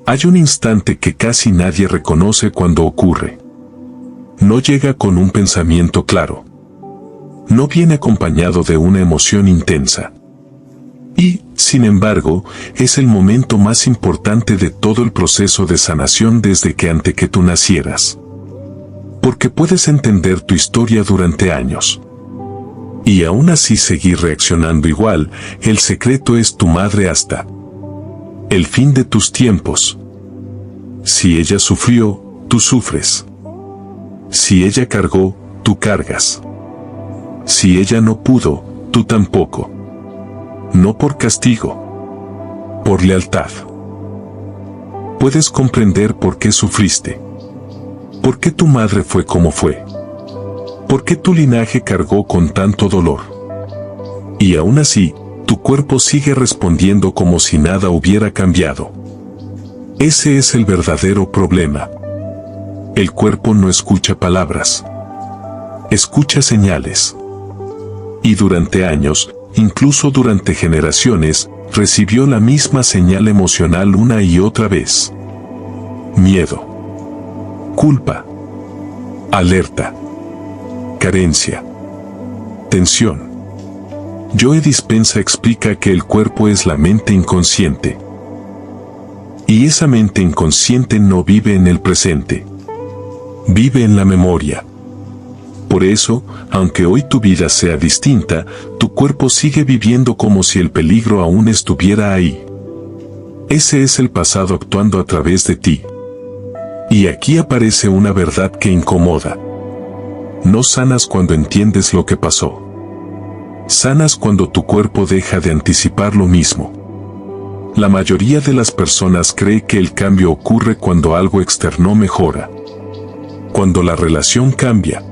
Hay un instante que casi nadie reconoce cuando ocurre. No llega con un pensamiento claro. No viene acompañado de una emoción intensa. Y, sin embargo, es el momento más importante de todo el proceso de sanación desde que antes que tú nacieras. Porque puedes entender tu historia durante años. Y aún así seguir reaccionando igual. El secreto es tu madre hasta el fin de tus tiempos. Si ella sufrió, tú sufres. Si ella cargó, tú cargas. Si ella no pudo, tú tampoco. No por castigo, por lealtad. Puedes comprender por qué sufriste. ¿Por qué tu madre fue como fue? ¿Por qué tu linaje cargó con tanto dolor? Y aún así, tu cuerpo sigue respondiendo como si nada hubiera cambiado. Ese es el verdadero problema. El cuerpo no escucha palabras. Escucha señales. Y durante años, incluso durante generaciones, recibió la misma señal emocional una y otra vez. Miedo. Culpa. Alerta. Carencia. Tensión. Joe Dispenza explica que el cuerpo es la mente inconsciente. Y esa mente inconsciente no vive en el presente. Vive en la memoria. Por eso, aunque hoy tu vida sea distinta, tu cuerpo sigue viviendo como si el peligro aún estuviera ahí. Ese es el pasado actuando a través de ti. Y aquí aparece una verdad que incomoda. No sanas cuando entiendes lo que pasó. Sanas cuando tu cuerpo deja de anticipar lo mismo. La mayoría de las personas cree que el cambio ocurre cuando algo externo mejora. Cuando la relación cambia.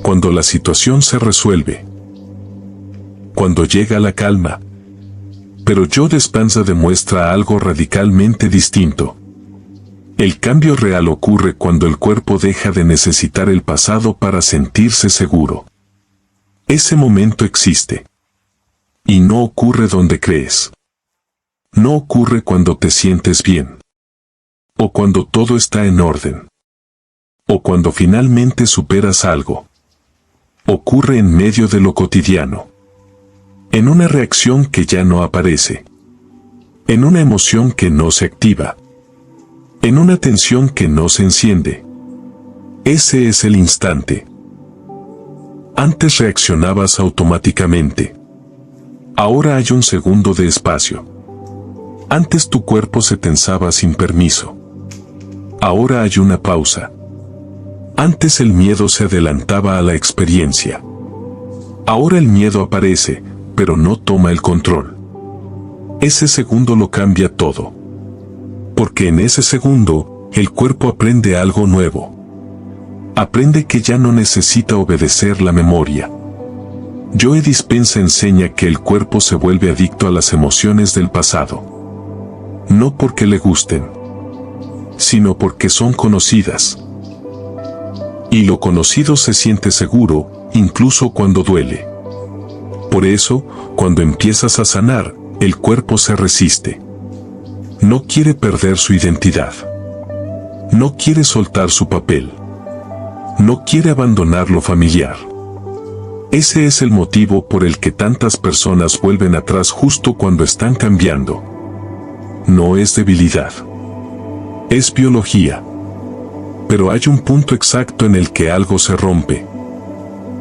Cuando la situación se resuelve. Cuando llega la calma. Pero Joe Dispenza demuestra algo radicalmente distinto. El cambio real ocurre cuando el cuerpo deja de necesitar el pasado para sentirse seguro. Ese momento existe. Y no ocurre donde crees. No ocurre cuando te sientes bien. O cuando todo está en orden. O cuando finalmente superas algo. Ocurre en medio de lo cotidiano. En una reacción que ya no aparece. En una emoción que no se activa. En una tensión que no se enciende. Ese es el instante. Antes reaccionabas automáticamente. Ahora hay un segundo de espacio. Antes tu cuerpo se tensaba sin permiso. Ahora hay una pausa. Antes el miedo se adelantaba a la experiencia. Ahora el miedo aparece, pero no toma el control. Ese segundo lo cambia todo. Porque en ese segundo, el cuerpo aprende algo nuevo. Aprende que ya no necesita obedecer la memoria. Joe Dispenza enseña que el cuerpo se vuelve adicto a las emociones del pasado. No porque le gusten, sino porque son conocidas. Y lo conocido se siente seguro, incluso cuando duele. Por eso, cuando empiezas a sanar, el cuerpo se resiste. No quiere perder su identidad. No quiere soltar su papel. No quiere abandonar lo familiar. Ese es el motivo por el que tantas personas vuelven atrás justo cuando están cambiando. No es debilidad. Es biología. Pero hay un punto exacto en el que algo se rompe.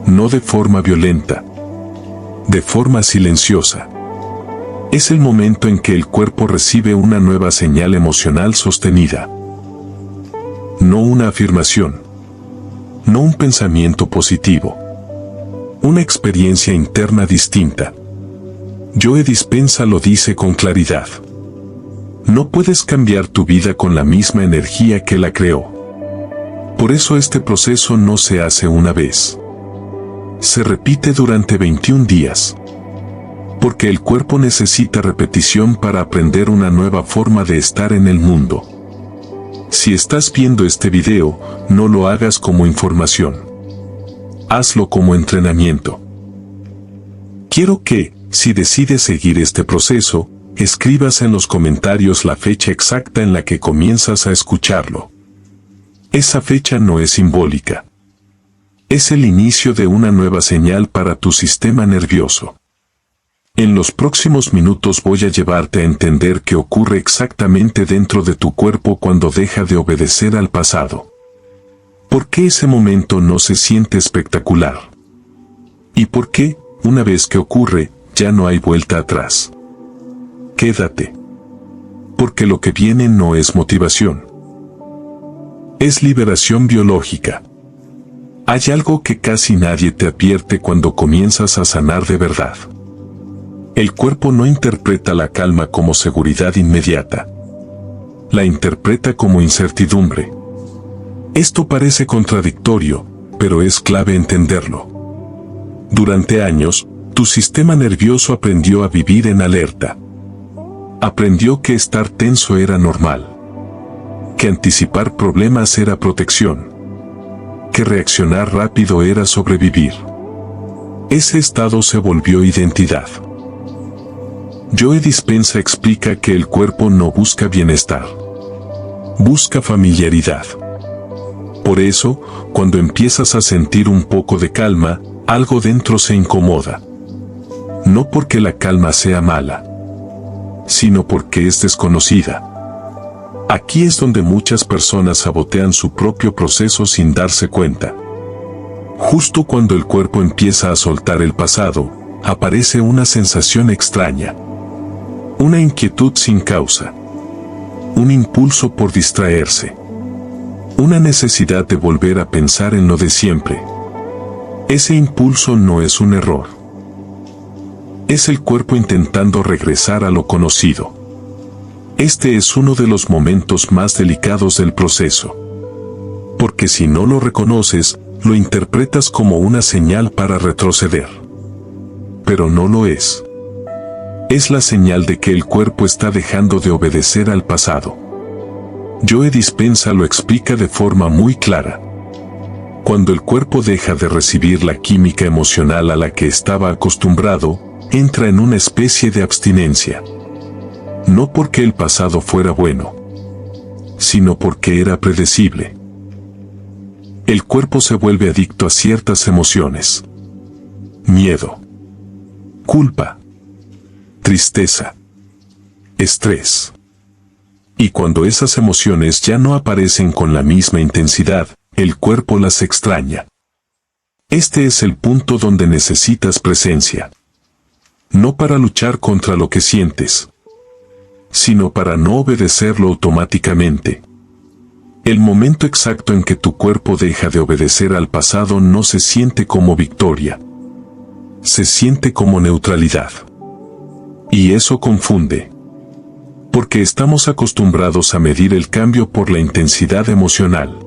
No de forma violenta. De forma silenciosa. Es el momento en que el cuerpo recibe una nueva señal emocional sostenida. No una afirmación. No un pensamiento positivo. Una experiencia interna distinta. Joe Dispenza lo dice con claridad. No puedes cambiar tu vida con la misma energía que la creó. Por eso este proceso no se hace una vez. Se repite durante 21 días. Porque el cuerpo necesita repetición para aprender una nueva forma de estar en el mundo. Si estás viendo este video, no lo hagas como información. Hazlo como entrenamiento. Quiero que, si decides seguir este proceso, escribas en los comentarios la fecha exacta en la que comienzas a escucharlo. Esa fecha no es simbólica. Es el inicio de una nueva señal para tu sistema nervioso. En los próximos minutos voy a llevarte a entender qué ocurre exactamente dentro de tu cuerpo cuando deja de obedecer al pasado. ¿Por qué ese momento no se siente espectacular? ¿Y por qué, una vez que ocurre, ya no hay vuelta atrás? Quédate. Porque lo que viene no es motivación. Es liberación biológica. Hay algo que casi nadie te advierte cuando comienzas a sanar de verdad. El cuerpo no interpreta la calma como seguridad inmediata. La interpreta como incertidumbre. Esto parece contradictorio, pero es clave entenderlo. Durante años, tu sistema nervioso aprendió a vivir en alerta. Aprendió que estar tenso era normal. Que anticipar problemas era protección. Que reaccionar rápido era sobrevivir. Ese estado se volvió identidad. Joe Dispenza explica que el cuerpo no busca bienestar. Busca familiaridad. Por eso, cuando empiezas a sentir un poco de calma, algo dentro se incomoda. No porque la calma sea mala, sino porque es desconocida. Aquí es donde muchas personas sabotean su propio proceso sin darse cuenta. Justo cuando el cuerpo empieza a soltar el pasado, aparece una sensación extraña. Una inquietud sin causa. Un impulso por distraerse. Una necesidad de volver a pensar en lo de siempre. Ese impulso no es un error. Es el cuerpo intentando regresar a lo conocido. Este es uno de los momentos más delicados del proceso. Porque si no lo reconoces, lo interpretas como una señal para retroceder. Pero no lo es. Es la señal de que el cuerpo está dejando de obedecer al pasado. Joe Dispenza lo explica de forma muy clara. Cuando el cuerpo deja de recibir la química emocional a la que estaba acostumbrado, entra en una especie de abstinencia. No porque el pasado fuera bueno, sino porque era predecible. El cuerpo se vuelve adicto a ciertas emociones. Miedo, culpa, tristeza, estrés. Y cuando esas emociones ya no aparecen con la misma intensidad, el cuerpo las extraña. Este es el punto donde necesitas presencia. No para luchar contra lo que sientes, sino para no obedecerlo automáticamente. El momento exacto en que tu cuerpo deja de obedecer al pasado no se siente como victoria. Se siente como neutralidad. Y eso confunde. Porque estamos acostumbrados a medir el cambio por la intensidad emocional.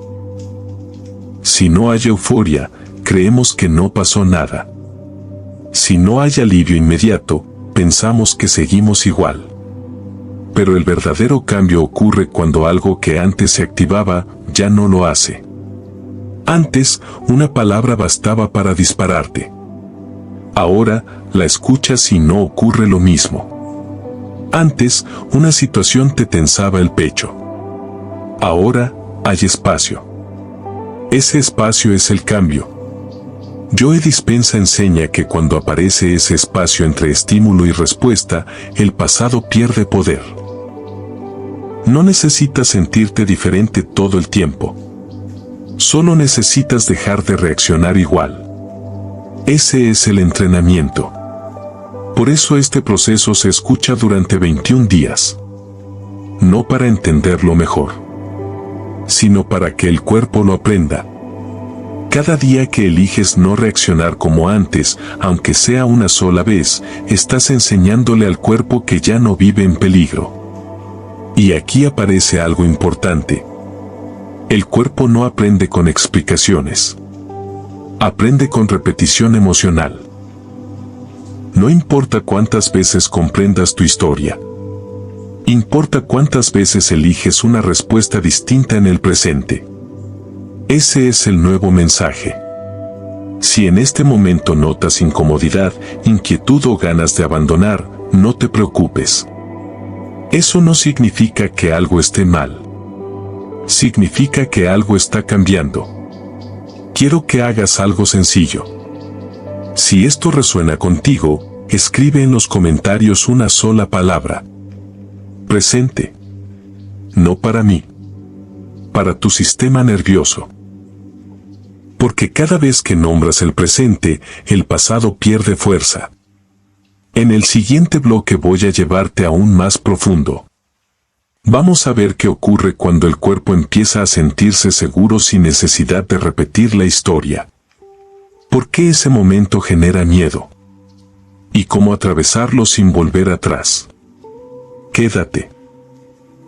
Si no hay euforia, creemos que no pasó nada. Si no hay alivio inmediato, pensamos que seguimos igual. Pero el verdadero cambio ocurre cuando algo que antes se activaba, ya no lo hace. Antes, una palabra bastaba para dispararte. Ahora, la escuchas y no ocurre lo mismo. Antes, una situación te tensaba el pecho. Ahora, hay espacio. Ese espacio es el cambio. Joe Dispenza enseña que cuando aparece ese espacio entre estímulo y respuesta, el pasado pierde poder. No necesitas sentirte diferente todo el tiempo. Solo necesitas dejar de reaccionar igual. Ese es el entrenamiento. Por eso este proceso se escucha durante 21 días. No para entenderlo mejor, sino para que el cuerpo lo aprenda. Cada día que eliges no reaccionar como antes, aunque sea una sola vez, estás enseñándole al cuerpo que ya no vive en peligro. Y aquí aparece algo importante. El cuerpo no aprende con explicaciones. Aprende con repetición emocional. No importa cuántas veces comprendas tu historia. Importa cuántas veces eliges una respuesta distinta en el presente. Ese es el nuevo mensaje. Si en este momento notas incomodidad, inquietud o ganas de abandonar, no te preocupes. Eso no significa que algo esté mal. Significa que algo está cambiando. Quiero que hagas algo sencillo. Si esto resuena contigo, escribe en los comentarios una sola palabra. Presente. No para mí. Para tu sistema nervioso. Porque cada vez que nombras el presente, el pasado pierde fuerza. En el siguiente bloque voy a llevarte aún más profundo. Vamos a ver qué ocurre cuando el cuerpo empieza a sentirse seguro sin necesidad de repetir la historia. ¿Por qué ese momento genera miedo? ¿Y cómo atravesarlo sin volver atrás? Quédate.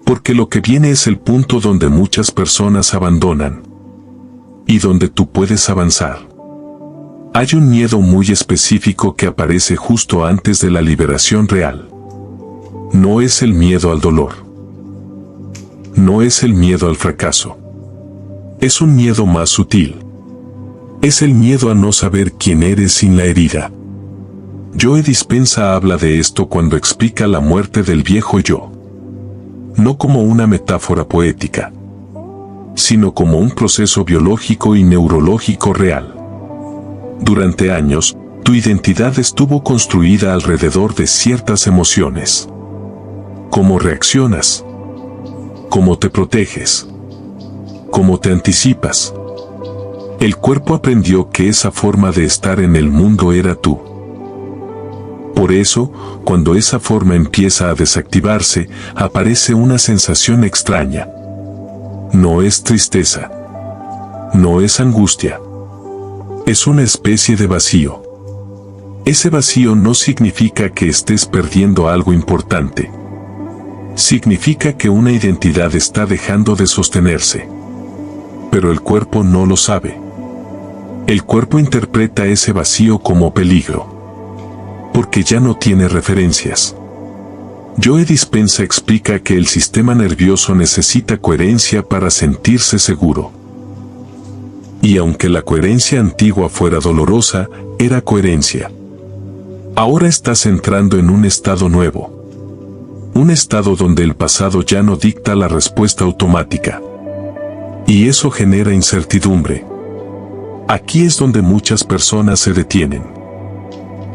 Porque lo que viene es el punto donde muchas personas abandonan. Y donde tú puedes avanzar. Hay un miedo muy específico que aparece justo antes de la liberación real. No es el miedo al dolor. No es el miedo al fracaso. Es un miedo más sutil. Es el miedo a no saber quién eres sin la herida. Joe Dispenza habla de esto cuando explica la muerte del viejo yo. No como una metáfora poética, sino como un proceso biológico y neurológico real. Durante años, tu identidad estuvo construida alrededor de ciertas emociones. ¿Cómo reaccionas? ¿Cómo te proteges? ¿Cómo te anticipas? El cuerpo aprendió que esa forma de estar en el mundo era tú. Por eso, cuando esa forma empieza a desactivarse, aparece una sensación extraña. No es tristeza. No es angustia. Es una especie de vacío. Ese vacío no significa que estés perdiendo algo importante. Significa que una identidad está dejando de sostenerse. Pero el cuerpo no lo sabe. El cuerpo interpreta ese vacío como peligro. Porque ya no tiene referencias. Joe Dispenza explica que el sistema nervioso necesita coherencia para sentirse seguro. Y aunque la coherencia antigua fuera dolorosa, era coherencia. Ahora estás entrando en un estado nuevo. Un estado donde el pasado ya no dicta la respuesta automática. Y eso genera incertidumbre. Aquí es donde muchas personas se detienen.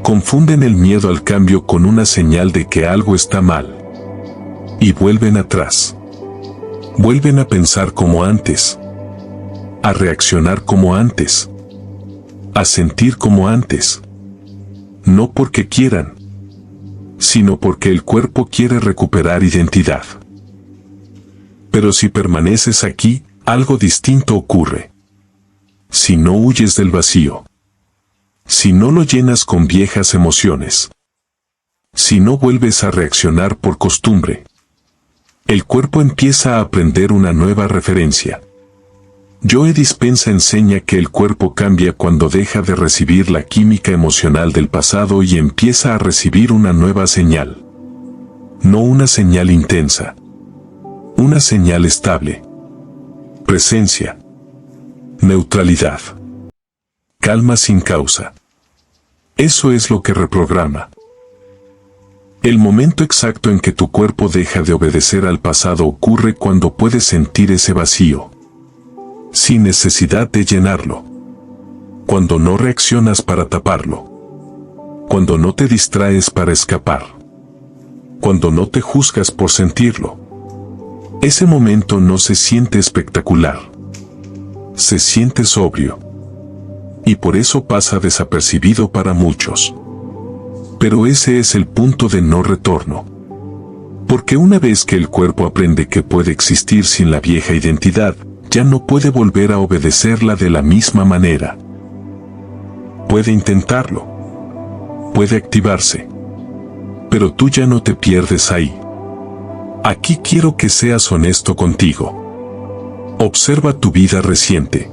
Confunden el miedo al cambio con una señal de que algo está mal. Y vuelven atrás. Vuelven a pensar como antes. A reaccionar como antes. A sentir como antes. No porque quieran, sino porque el cuerpo quiere recuperar identidad. Pero si permaneces aquí, algo distinto ocurre. Si no huyes del vacío. Si no lo llenas con viejas emociones. Si no vuelves a reaccionar por costumbre. El cuerpo empieza a aprender una nueva referencia. Joe Dispenza enseña que el cuerpo cambia cuando deja de recibir la química emocional del pasado y empieza a recibir una nueva señal. No una señal intensa. Una señal estable. Presencia. Neutralidad. Calma sin causa. Eso es lo que reprograma. El momento exacto en que tu cuerpo deja de obedecer al pasado ocurre cuando puedes sentir ese vacío. Sin necesidad de llenarlo. Cuando no reaccionas para taparlo. Cuando no te distraes para escapar. Cuando no te juzgas por sentirlo. Ese momento no se siente espectacular. Se siente sobrio. Y por eso pasa desapercibido para muchos. Pero ese es el punto de no retorno. Porque una vez que el cuerpo aprende que puede existir sin la vieja identidad, ya no puede volver a obedecerla de la misma manera. Puede intentarlo. Puede activarse. Pero tú ya no te pierdes ahí. Aquí quiero que seas honesto contigo. Observa tu vida reciente.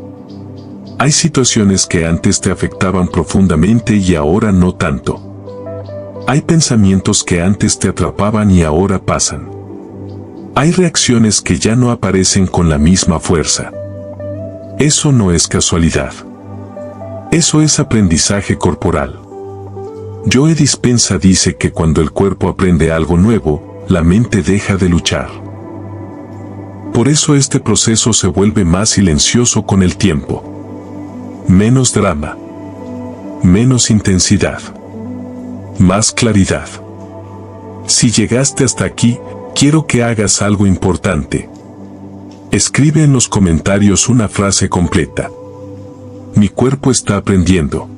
Hay situaciones que antes te afectaban profundamente y ahora no tanto. Hay pensamientos que antes te atrapaban y ahora pasan. Hay reacciones que ya no aparecen con la misma fuerza. Eso no es casualidad. Eso es aprendizaje corporal. Joe Dispenza dice que cuando el cuerpo aprende algo nuevo, la mente deja de luchar. Por eso este proceso se vuelve más silencioso con el tiempo. Menos drama. Menos intensidad. Más claridad. Si llegaste hasta aquí, quiero que hagas algo importante. Escribe en los comentarios una frase completa. Mi cuerpo está aprendiendo.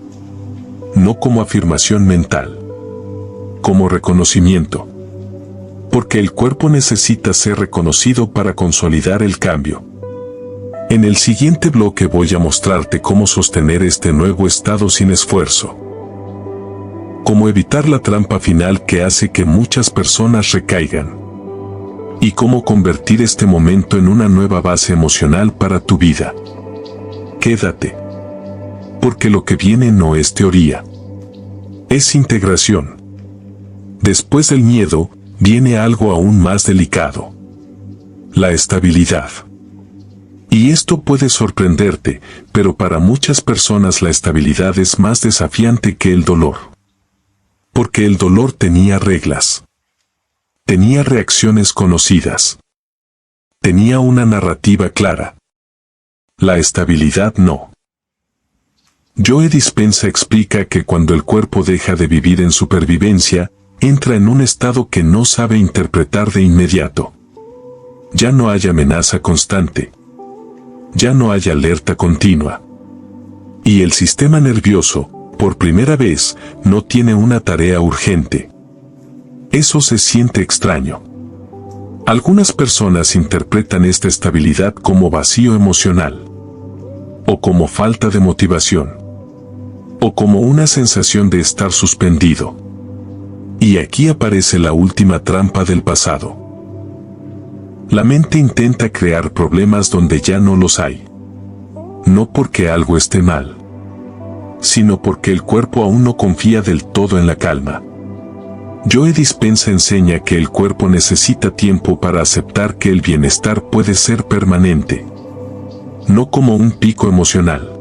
No como afirmación mental. Como reconocimiento. Porque el cuerpo necesita ser reconocido para consolidar el cambio. En el siguiente bloque voy a mostrarte cómo sostener este nuevo estado sin esfuerzo. Cómo evitar la trampa final que hace que muchas personas recaigan. Y cómo convertir este momento en una nueva base emocional para tu vida. Quédate. Porque lo que viene no es teoría. Es integración. Después del miedo, viene algo aún más delicado. La estabilidad. Y esto puede sorprenderte, pero para muchas personas la estabilidad es más desafiante que el dolor. Porque el dolor tenía reglas. Tenía reacciones conocidas. Tenía una narrativa clara. La estabilidad no. Joe Dispenza explica que cuando el cuerpo deja de vivir en supervivencia, entra en un estado que no sabe interpretar de inmediato. Ya no hay amenaza constante. Ya no hay alerta continua. Y el sistema nervioso, por primera vez, no tiene una tarea urgente. Eso se siente extraño. Algunas personas interpretan esta estabilidad como vacío emocional. O como falta de motivación. O como una sensación de estar suspendido. Y aquí aparece la última trampa del pasado. La mente intenta crear problemas donde ya no los hay. No porque algo esté mal, sino porque el cuerpo aún no confía del todo en la calma. Joe Dispenza enseña que el cuerpo necesita tiempo para aceptar que el bienestar puede ser permanente. No como un pico emocional,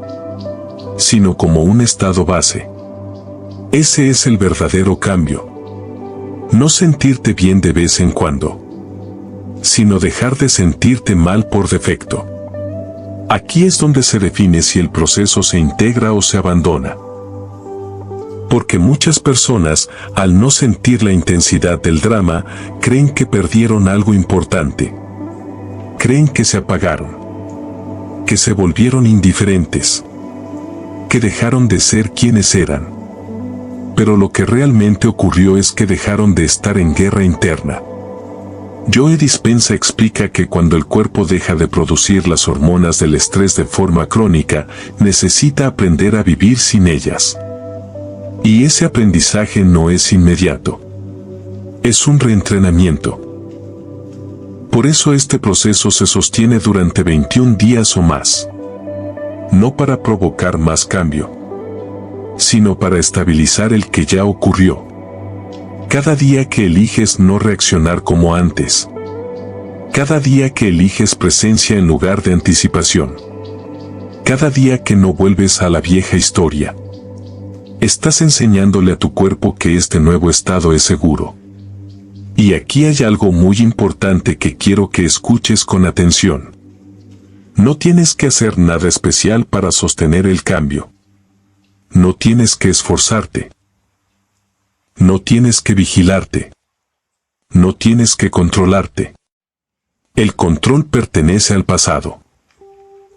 sino como un estado base. Ese es el verdadero cambio. No sentirte bien de vez en cuando, sino dejar de sentirte mal por defecto. Aquí es donde se define si el proceso se integra o se abandona. Porque muchas personas, al no sentir la intensidad del drama, creen que perdieron algo importante. Creen que se apagaron. Que se volvieron indiferentes. Que dejaron de ser quienes eran. Pero lo que realmente ocurrió es que dejaron de estar en guerra interna. Joe Dispenza explica que cuando el cuerpo deja de producir las hormonas del estrés de forma crónica, necesita aprender a vivir sin ellas. Y ese aprendizaje no es inmediato. Es un reentrenamiento. Por eso este proceso se sostiene durante 21 días o más. No para provocar más cambio, sino para estabilizar el que ya ocurrió. Cada día que eliges no reaccionar como antes. Cada día que eliges presencia en lugar de anticipación. Cada día que no vuelves a la vieja historia. Estás enseñándole a tu cuerpo que este nuevo estado es seguro. Y aquí hay algo muy importante que quiero que escuches con atención. No tienes que hacer nada especial para sostener el cambio. No tienes que esforzarte. No tienes que vigilarte. No tienes que controlarte. El control pertenece al pasado.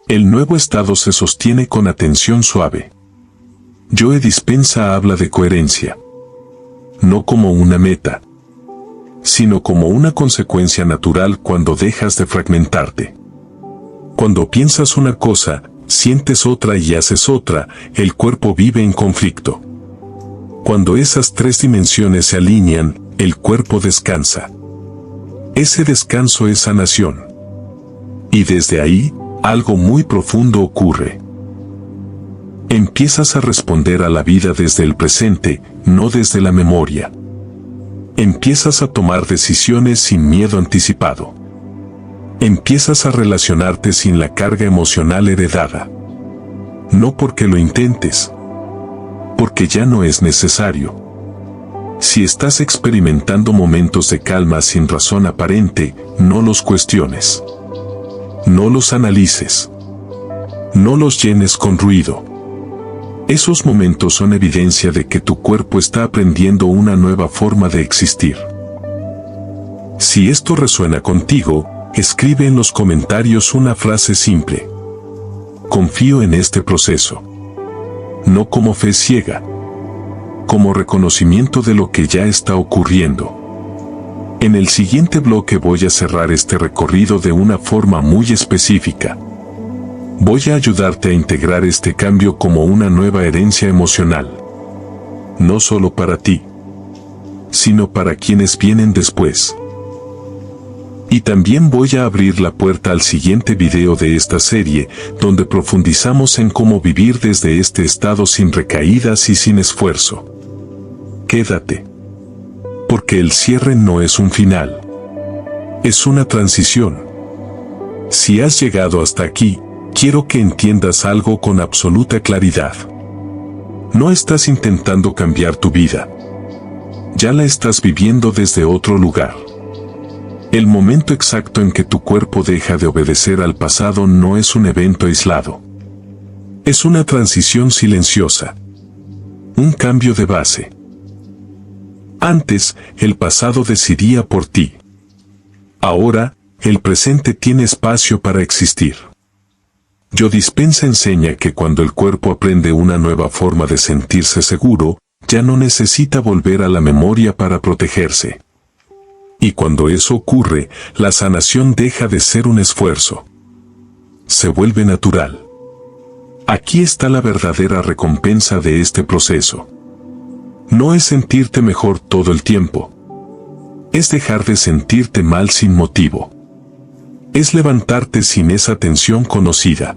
El nuevo estado se sostiene con atención suave. Joe Dispenza habla de coherencia. No como una meta, sino como una consecuencia natural cuando dejas de fragmentarte. Cuando piensas una cosa, sientes otra y haces otra, el cuerpo vive en conflicto. Cuando esas tres dimensiones se alinean, el cuerpo descansa. Ese descanso es sanación. Y desde ahí, algo muy profundo ocurre. Empiezas a responder a la vida desde el presente, no desde la memoria. Empiezas a tomar decisiones sin miedo anticipado. Empiezas a relacionarte sin la carga emocional heredada. No porque lo intentes, porque ya no es necesario. Si estás experimentando momentos de calma sin razón aparente, no los cuestiones. No los analices. No los llenes con ruido. Esos momentos son evidencia de que tu cuerpo está aprendiendo una nueva forma de existir. Si esto resuena contigo, escribe en los comentarios una frase simple. Confío en este proceso. No como fe ciega. Como reconocimiento de lo que ya está ocurriendo. En el siguiente bloque voy a cerrar este recorrido de una forma muy específica. Voy a ayudarte a integrar este cambio como una nueva herencia emocional. No solo para ti, sino para quienes vienen después. Y también voy a abrir la puerta al siguiente video de esta serie, donde profundizamos en cómo vivir desde este estado sin recaídas y sin esfuerzo. Quédate. Porque el cierre no es un final. Es una transición. Si has llegado hasta aquí, quiero que entiendas algo con absoluta claridad. No estás intentando cambiar tu vida. Ya la estás viviendo desde otro lugar. El momento exacto en que tu cuerpo deja de obedecer al pasado no es un evento aislado. Es una transición silenciosa. Un cambio de base. Antes, el pasado decidía por ti. Ahora, el presente tiene espacio para existir. Joe Dispenza enseña que cuando el cuerpo aprende una nueva forma de sentirse seguro, ya no necesita volver a la memoria para protegerse. Y cuando eso ocurre, la sanación deja de ser un esfuerzo. Se vuelve natural. Aquí está la verdadera recompensa de este proceso. No es sentirte mejor todo el tiempo. Es dejar de sentirte mal sin motivo. Es levantarte sin esa tensión conocida.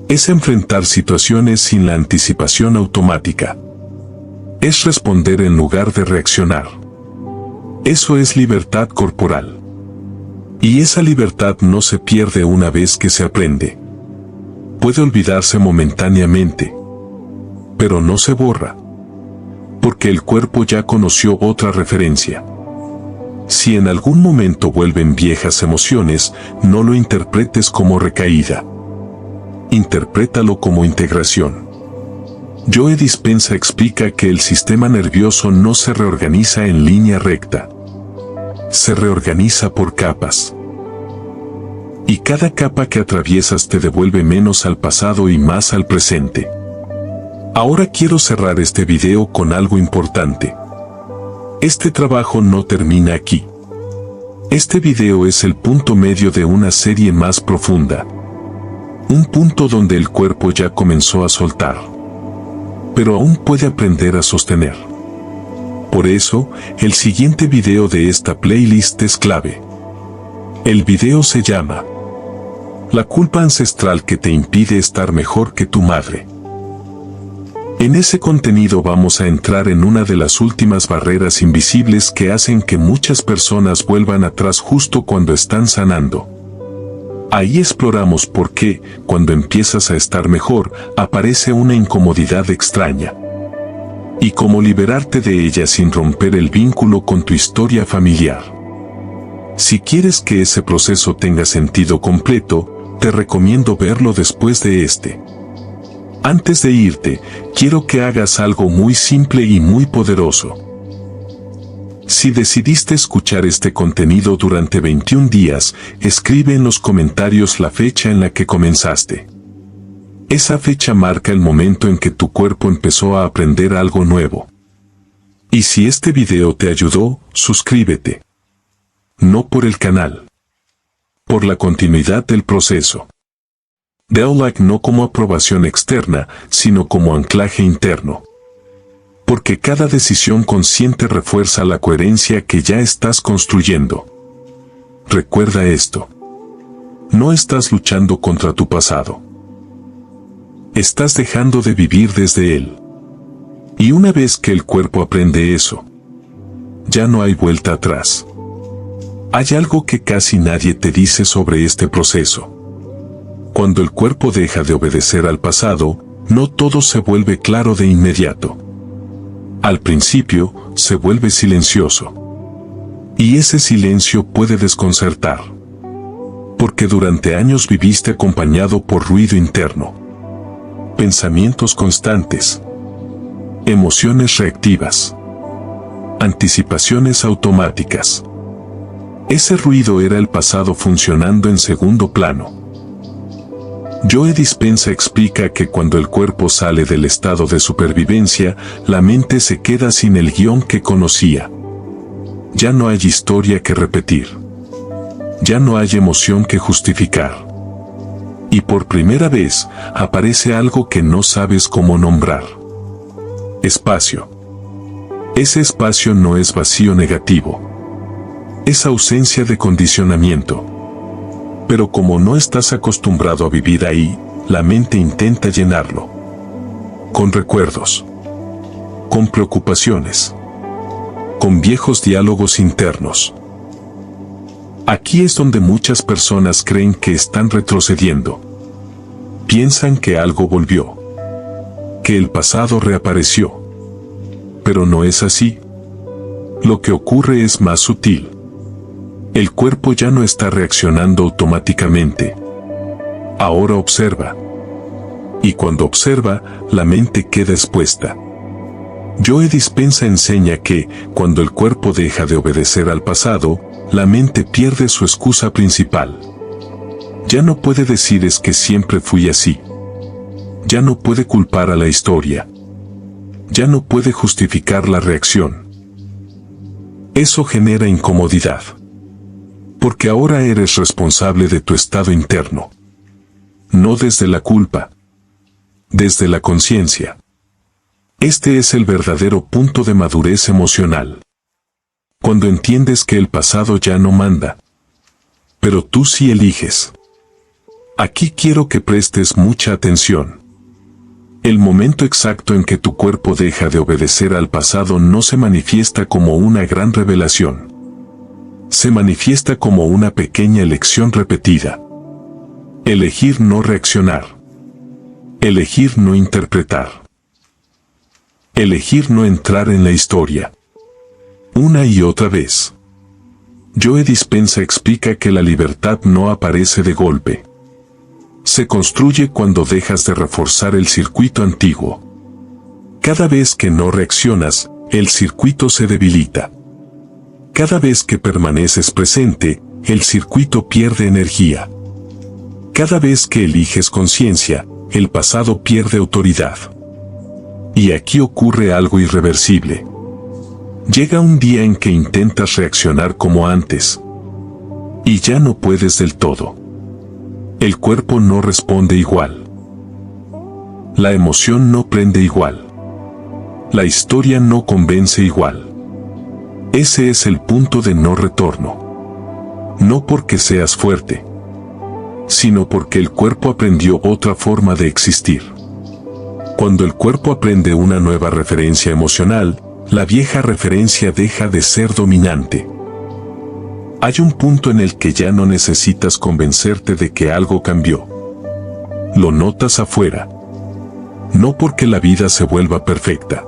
Es enfrentar situaciones sin la anticipación automática. Es responder en lugar de reaccionar. Eso es libertad corporal. Y esa libertad no se pierde una vez que se aprende. Puede olvidarse momentáneamente, pero no se borra. Porque el cuerpo ya conoció otra referencia. Si en algún momento vuelven viejas emociones, no lo interpretes como recaída. Interprétalo como integración. Joe Dispenza explica que el sistema nervioso no se reorganiza en línea recta. Se reorganiza por capas. Y cada capa que atraviesas te devuelve menos al pasado y más al presente. Ahora quiero cerrar este video con algo importante. Este trabajo no termina aquí. Este video es el punto medio de una serie más profunda. Un punto donde el cuerpo ya comenzó a soltar. Pero aún puede aprender a sostener. Por eso, el siguiente video de esta playlist es clave. El video se llama La culpa ancestral que te impide estar mejor que tu madre. En ese contenido vamos a entrar en una de las últimas barreras invisibles que hacen que muchas personas vuelvan atrás justo cuando están sanando. Ahí exploramos por qué, cuando empiezas a estar mejor, aparece una incomodidad extraña. Y cómo liberarte de ella sin romper el vínculo con tu historia familiar. Si quieres que ese proceso tenga sentido completo, te recomiendo verlo después de este. Antes de irte, quiero que hagas algo muy simple y muy poderoso. Si decidiste escuchar este contenido durante 21 días, escribe en los comentarios la fecha en la que comenzaste. Esa fecha marca el momento en que tu cuerpo empezó a aprender algo nuevo. Y si este video te ayudó, suscríbete. No por el canal. Por la continuidad del proceso. Dale like no como aprobación externa, sino como anclaje interno. Porque cada decisión consciente refuerza la coherencia que ya estás construyendo. Recuerda esto. No estás luchando contra tu pasado. Estás dejando de vivir desde él. Y una vez que el cuerpo aprende eso, ya no hay vuelta atrás. Hay algo que casi nadie te dice sobre este proceso. Cuando el cuerpo deja de obedecer al pasado, no todo se vuelve claro de inmediato. Al principio, se vuelve silencioso. Y ese silencio puede desconcertar. Porque durante años viviste acompañado por ruido interno. Pensamientos constantes. Emociones reactivas. Anticipaciones automáticas. Ese ruido era el pasado funcionando en segundo plano. Joe Dispenza explica que cuando el cuerpo sale del estado de supervivencia, la mente se queda sin el guión que conocía. Ya no hay historia que repetir. Ya no hay emoción que justificar. Y por primera vez, aparece algo que no sabes cómo nombrar. Espacio. Ese espacio no es vacío negativo. Es ausencia de condicionamiento. Pero como no estás acostumbrado a vivir ahí, la mente intenta llenarlo. Con recuerdos. Con preocupaciones. Con viejos diálogos internos. Aquí es donde muchas personas creen que están retrocediendo. Piensan que algo volvió. Que el pasado reapareció. Pero no es así. Lo que ocurre es más sutil. El cuerpo ya no está reaccionando automáticamente. Ahora observa. Y cuando observa, la mente queda expuesta. Joe Dispenza enseña que, cuando el cuerpo deja de obedecer al pasado, la mente pierde su excusa principal. Ya no puede decir es que siempre fui así. Ya no puede culpar a la historia. Ya no puede justificar la reacción. Eso genera incomodidad. Porque ahora eres responsable de tu estado interno. No desde la culpa. Desde la conciencia. Este es el verdadero punto de madurez emocional. Cuando entiendes que el pasado ya no manda. Pero tú sí eliges. Aquí quiero que prestes mucha atención. El momento exacto en que tu cuerpo deja de obedecer al pasado no se manifiesta como una gran revelación. Se manifiesta como una pequeña elección repetida. Elegir no reaccionar. Elegir no interpretar. Elegir no entrar en la historia. Una y otra vez. Joe Dispenza explica que la libertad no aparece de golpe. Se construye cuando dejas de reforzar el circuito antiguo. Cada vez que no reaccionas, el circuito se debilita. Cada vez que permaneces presente, el circuito pierde energía. Cada vez que eliges conciencia, el pasado pierde autoridad. Y aquí ocurre algo irreversible. Llega un día en que intentas reaccionar como antes. Y ya no puedes del todo. El cuerpo no responde igual. La emoción no prende igual. La historia no convence igual. Ese es el punto de no retorno. No porque seas fuerte, sino porque el cuerpo aprendió otra forma de existir. Cuando el cuerpo aprende una nueva referencia emocional, la vieja referencia deja de ser dominante. Hay un punto en el que ya no necesitas convencerte de que algo cambió. Lo notas afuera. No porque la vida se vuelva perfecta,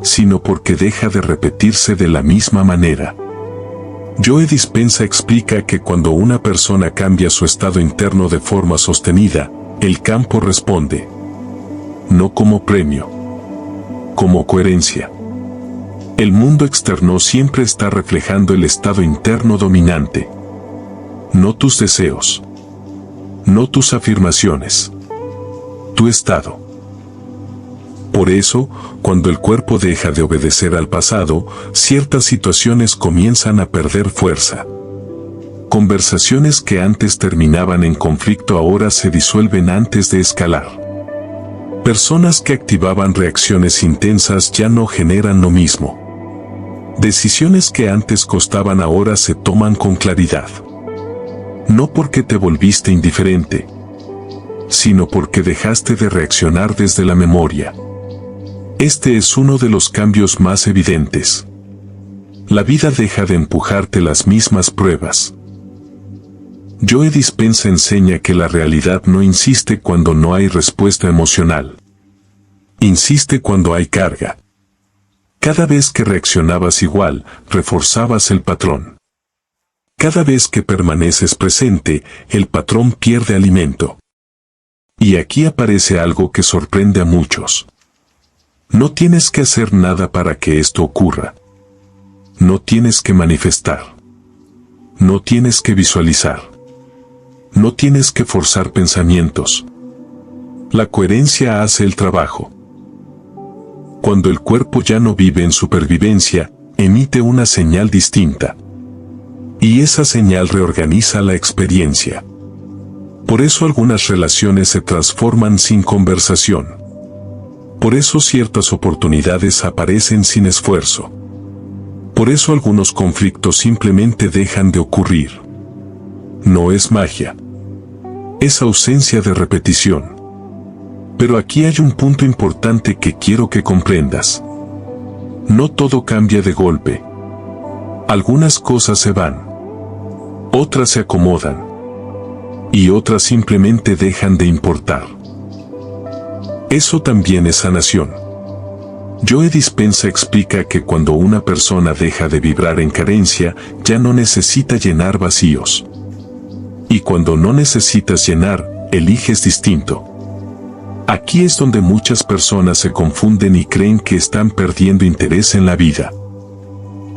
sino porque deja de repetirse de la misma manera. Joe Dispenza explica que cuando una persona cambia su estado interno de forma sostenida, el campo responde. No como premio, como coherencia. El mundo externo siempre está reflejando el estado interno dominante. No tus deseos. No tus afirmaciones. Tu estado. Por eso, cuando el cuerpo deja de obedecer al pasado, ciertas situaciones comienzan a perder fuerza. Conversaciones que antes terminaban en conflicto ahora se disuelven antes de escalar. Personas que activaban reacciones intensas ya no generan lo mismo. Decisiones que antes costaban ahora se toman con claridad. No porque te volviste indiferente, sino porque dejaste de reaccionar desde la memoria. Este es uno de los cambios más evidentes. La vida deja de empujarte las mismas pruebas. Joe Dispenza enseña que la realidad no insiste cuando no hay respuesta emocional. Insiste cuando hay carga. Cada vez que reaccionabas igual, reforzabas el patrón. Cada vez que permaneces presente, el patrón pierde alimento. Y aquí aparece algo que sorprende a muchos. No tienes que hacer nada para que esto ocurra. No tienes que manifestar. No tienes que visualizar. No tienes que forzar pensamientos. La coherencia hace el trabajo. Cuando el cuerpo ya no vive en supervivencia, emite una señal distinta. Y esa señal reorganiza la experiencia. Por eso algunas relaciones se transforman sin conversación. Por eso ciertas oportunidades aparecen sin esfuerzo. Por eso algunos conflictos simplemente dejan de ocurrir. No es magia. Es ausencia de repetición. Pero aquí hay un punto importante que quiero que comprendas. No todo cambia de golpe. Algunas cosas se van. Otras se acomodan. Y otras simplemente dejan de importar. Eso también es sanación. Joe Dispenza explica que cuando una persona deja de vibrar en carencia, ya no necesita llenar vacíos. Y cuando no necesitas llenar, eliges distinto. Aquí es donde muchas personas se confunden y creen que están perdiendo interés en la vida.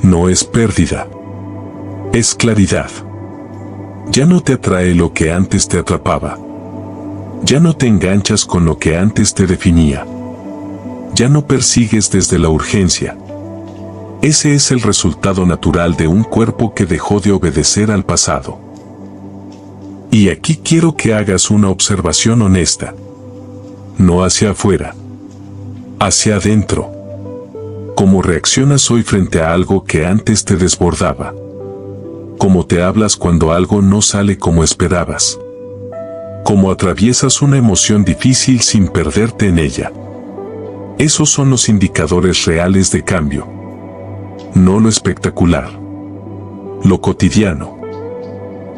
No es pérdida. Es claridad. Ya no te atrae lo que antes te atrapaba. Ya no te enganchas con lo que antes te definía. Ya no persigues desde la urgencia. Ese es el resultado natural de un cuerpo que dejó de obedecer al pasado. Y aquí quiero que hagas una observación honesta. No hacia afuera. Hacia adentro. ¿Cómo reaccionas hoy frente a algo que antes te desbordaba? ¿Cómo te hablas cuando algo no sale como esperabas? ¿Cómo atraviesas una emoción difícil sin perderte en ella? Esos son los indicadores reales de cambio. No lo espectacular. Lo cotidiano.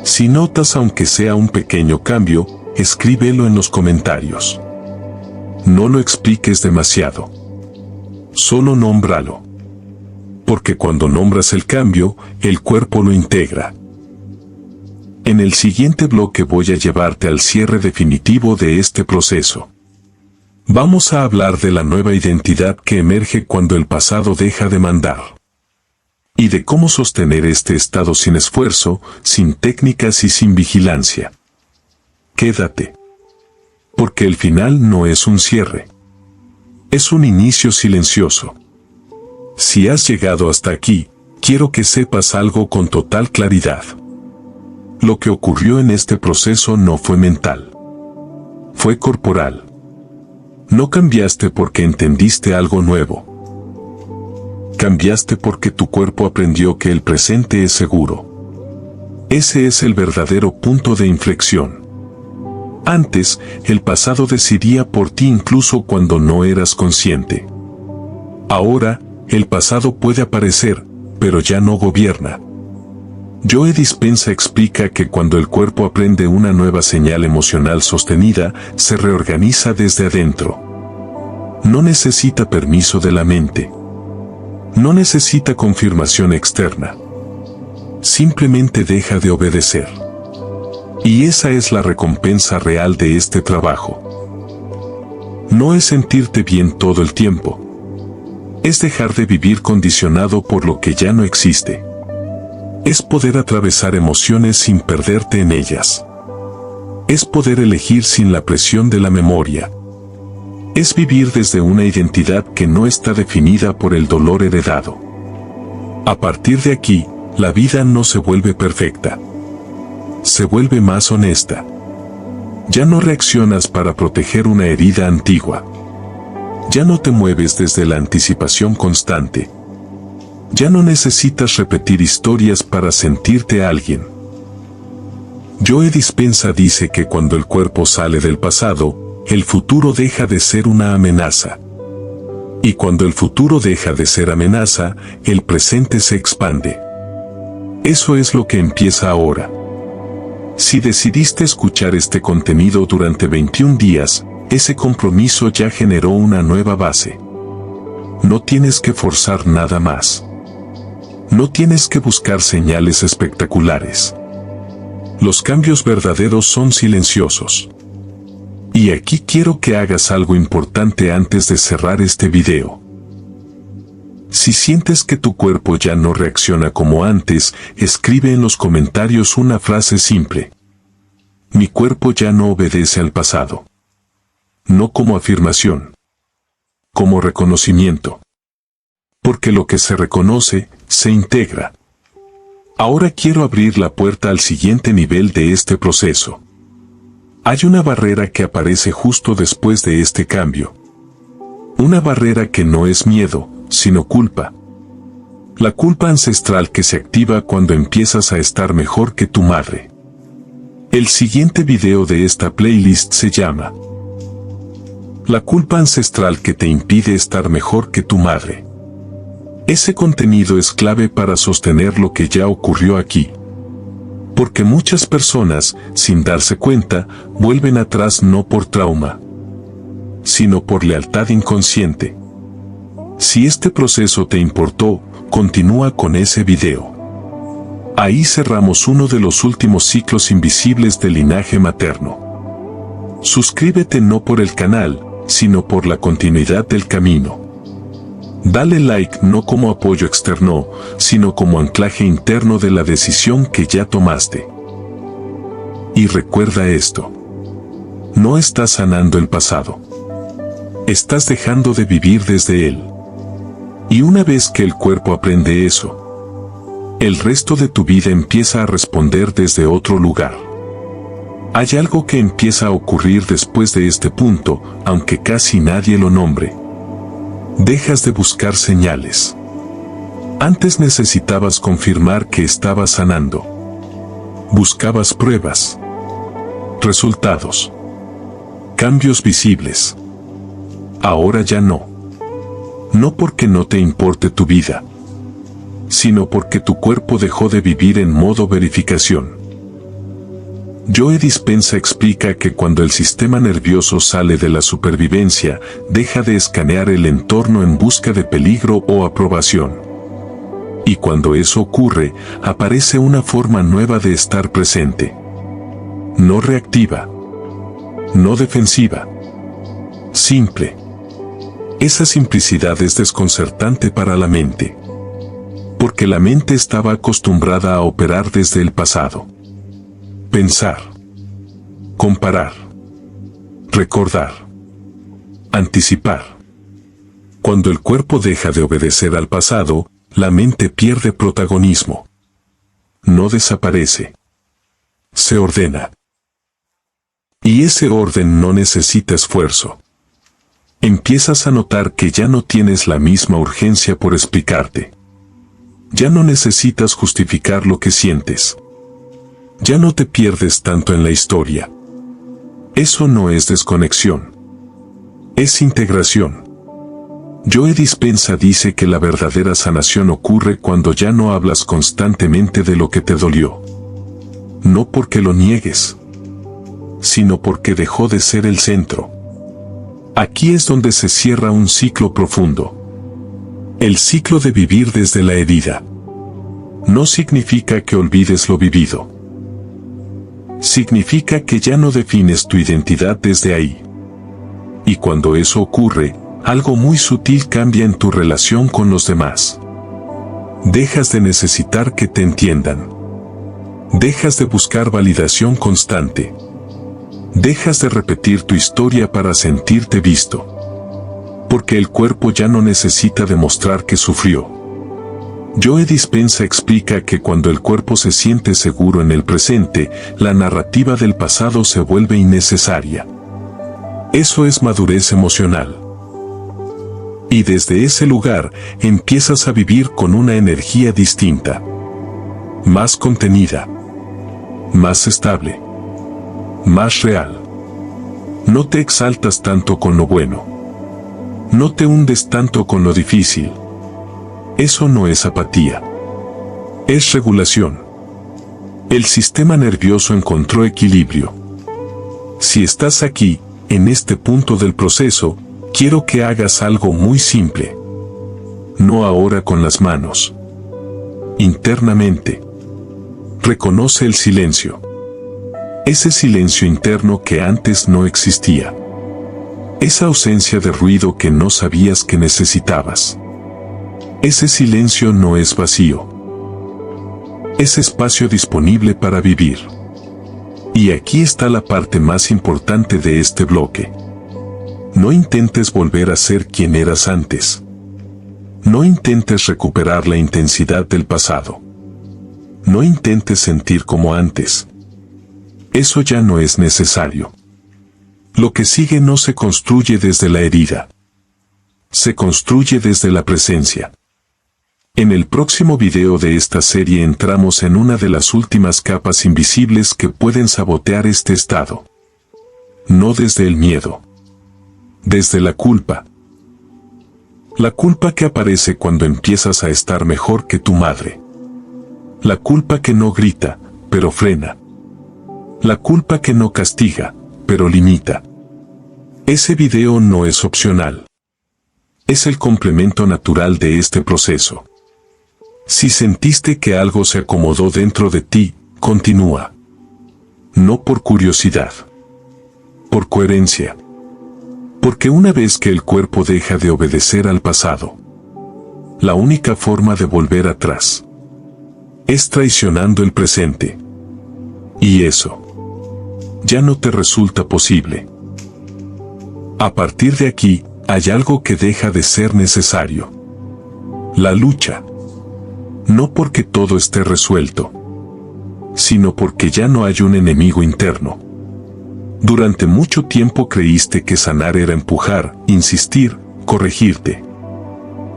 Si notas aunque sea un pequeño cambio, escríbelo en los comentarios. No lo expliques demasiado. Solo nómbralo. Porque cuando nombras el cambio, el cuerpo lo integra. En el siguiente bloque voy a llevarte al cierre definitivo de este proceso. Vamos a hablar de la nueva identidad que emerge cuando el pasado deja de mandar. Y de cómo sostener este estado sin esfuerzo, sin técnicas y sin vigilancia. Quédate. Porque el final no es un cierre. Es un inicio silencioso. Si has llegado hasta aquí, quiero que sepas algo con total claridad. Lo que ocurrió en este proceso no fue mental. Fue corporal. No cambiaste porque entendiste algo nuevo. Cambiaste porque tu cuerpo aprendió que el presente es seguro. Ese es el verdadero punto de inflexión. Antes, el pasado decidía por ti incluso cuando no eras consciente. Ahora, el pasado puede aparecer, pero ya no gobierna. Joe Dispenza explica que cuando el cuerpo aprende una nueva señal emocional sostenida, se reorganiza desde adentro. No necesita permiso de la mente. No necesita confirmación externa. Simplemente deja de obedecer. Y esa es la recompensa real de este trabajo. No es sentirte bien todo el tiempo. Es dejar de vivir condicionado por lo que ya no existe. Es poder atravesar emociones sin perderte en ellas. Es poder elegir sin la presión de la memoria. Es vivir desde una identidad que no está definida por el dolor heredado. A partir de aquí, la vida no se vuelve perfecta. Se vuelve más honesta. Ya no reaccionas para proteger una herida antigua. Ya no te mueves desde la anticipación constante. Ya no necesitas repetir historias para sentirte alguien. Joe Dispenza dice que cuando el cuerpo sale del pasado, el futuro deja de ser una amenaza. Y cuando el futuro deja de ser amenaza, el presente se expande. Eso es lo que empieza ahora. Si decidiste escuchar este contenido durante 21 días, ese compromiso ya generó una nueva base. No tienes que forzar nada más. No tienes que buscar señales espectaculares. Los cambios verdaderos son silenciosos. Y aquí quiero que hagas algo importante antes de cerrar este video. Si sientes que tu cuerpo ya no reacciona como antes, escribe en los comentarios una frase simple. Mi cuerpo ya no obedece al pasado. No como afirmación, como reconocimiento. Porque lo que se reconoce, se integra. Ahora quiero abrir la puerta al siguiente nivel de este proceso. Hay una barrera que aparece justo después de este cambio. Una barrera que no es miedo, sino culpa. La culpa ancestral que se activa cuando empiezas a estar mejor que tu madre. El siguiente video de esta playlist se llama La culpa ancestral que te impide estar mejor que tu madre. Ese contenido es clave para sostener lo que ya ocurrió aquí. Porque muchas personas, sin darse cuenta, vuelven atrás no por trauma, sino por lealtad inconsciente. Si este proceso te importó, continúa con ese video. Ahí cerramos uno de los últimos ciclos invisibles del linaje materno. Suscríbete no por el canal, sino por la continuidad del camino. Dale like no como apoyo externo, sino como anclaje interno de la decisión que ya tomaste. Y recuerda esto. No estás sanando el pasado. Estás dejando de vivir desde él. Y una vez que el cuerpo aprende eso, el resto de tu vida empieza a responder desde otro lugar. Hay algo que empieza a ocurrir después de este punto, aunque casi nadie lo nombre. Dejas de buscar señales. Antes necesitabas confirmar que estabas sanando. Buscabas pruebas, resultados, cambios visibles. Ahora ya no. No porque no te importe tu vida, sino porque tu cuerpo dejó de vivir en modo verificación. Joe Dispenza explica que cuando el sistema nervioso sale de la supervivencia, deja de escanear el entorno en busca de peligro o aprobación. Y cuando eso ocurre, aparece una forma nueva de estar presente. No reactiva. No defensiva. Simple. Esa simplicidad es desconcertante para la mente. Porque la mente estaba acostumbrada a operar desde el pasado. Pensar, comparar, recordar, anticipar. Cuando el cuerpo deja de obedecer al pasado, la mente pierde protagonismo. No desaparece. Se ordena. Y ese orden no necesita esfuerzo. Empiezas a notar que ya no tienes la misma urgencia por explicarte. Ya no necesitas justificar lo que sientes. Ya no te pierdes tanto en la historia. Eso no es desconexión. Es integración. Joe Dispenza dice que la verdadera sanación ocurre cuando ya no hablas constantemente de lo que te dolió. No porque lo niegues, sino porque dejó de ser el centro. Aquí es donde se cierra un ciclo profundo. El ciclo de vivir desde la herida. No significa que olvides lo vivido. Significa que ya no defines tu identidad desde ahí. Y cuando eso ocurre, algo muy sutil cambia en tu relación con los demás. Dejas de necesitar que te entiendan. Dejas de buscar validación constante. Dejas de repetir tu historia para sentirte visto. Porque el cuerpo ya no necesita demostrar que sufrió. Joe Dispenza explica que cuando el cuerpo se siente seguro en el presente, la narrativa del pasado se vuelve innecesaria. Eso es madurez emocional. Y desde ese lugar, empiezas a vivir con una energía distinta. Más contenida. Más estable. Más real. No te exaltas tanto con lo bueno. No te hundes tanto con lo difícil. Eso no es apatía. Es regulación. El sistema nervioso encontró equilibrio. Si estás aquí, en este punto del proceso, quiero que hagas algo muy simple. no ahora con las manos. Internamente. Reconoce el silencio. Ese silencio interno que antes no existía. Esa ausencia de ruido que no sabías que necesitabas. Ese silencio no es vacío. Es espacio disponible para vivir. Y aquí está la parte más importante de este bloque. No intentes volver a ser quien eras antes. No intentes recuperar la intensidad del pasado. No intentes sentir como antes. Eso ya no es necesario. Lo que sigue no se construye desde la herida. Se construye desde la presencia. En el próximo video de esta serie entramos en una de las últimas capas invisibles que pueden sabotear este estado. No desde el miedo. Desde la culpa. La culpa que aparece cuando empiezas a estar mejor que tu madre. La culpa que no grita, pero frena. La culpa que no castiga, pero limita. Ese video no es opcional. Es el complemento natural de este proceso. Si sentiste que algo se acomodó dentro de ti, continúa. No por curiosidad. Por coherencia. Porque una vez que el cuerpo deja de obedecer al pasado, la única forma de volver atrás es traicionando el presente. Y eso ya no te resulta posible. A partir de aquí, hay algo que deja de ser necesario. La lucha. No porque todo esté resuelto, sino porque ya no hay un enemigo interno. Durante mucho tiempo creíste que sanar era empujar, insistir, corregirte.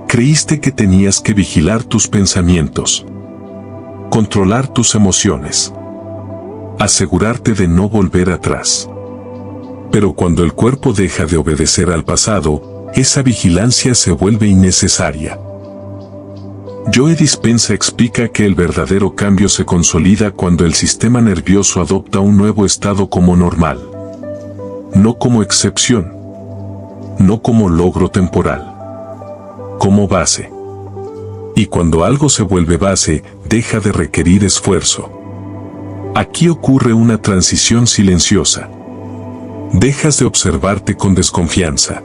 Creíste que tenías que vigilar tus pensamientos, controlar tus emociones, asegurarte de no volver atrás. Pero cuando el cuerpo deja de obedecer al pasado, esa vigilancia se vuelve innecesaria. Joe Dispenza explica que el verdadero cambio se consolida cuando el sistema nervioso adopta un nuevo estado como normal. No como excepción. No como logro temporal. Como base. Y cuando algo se vuelve base, deja de requerir esfuerzo. Aquí ocurre una transición silenciosa. Dejas de observarte con desconfianza.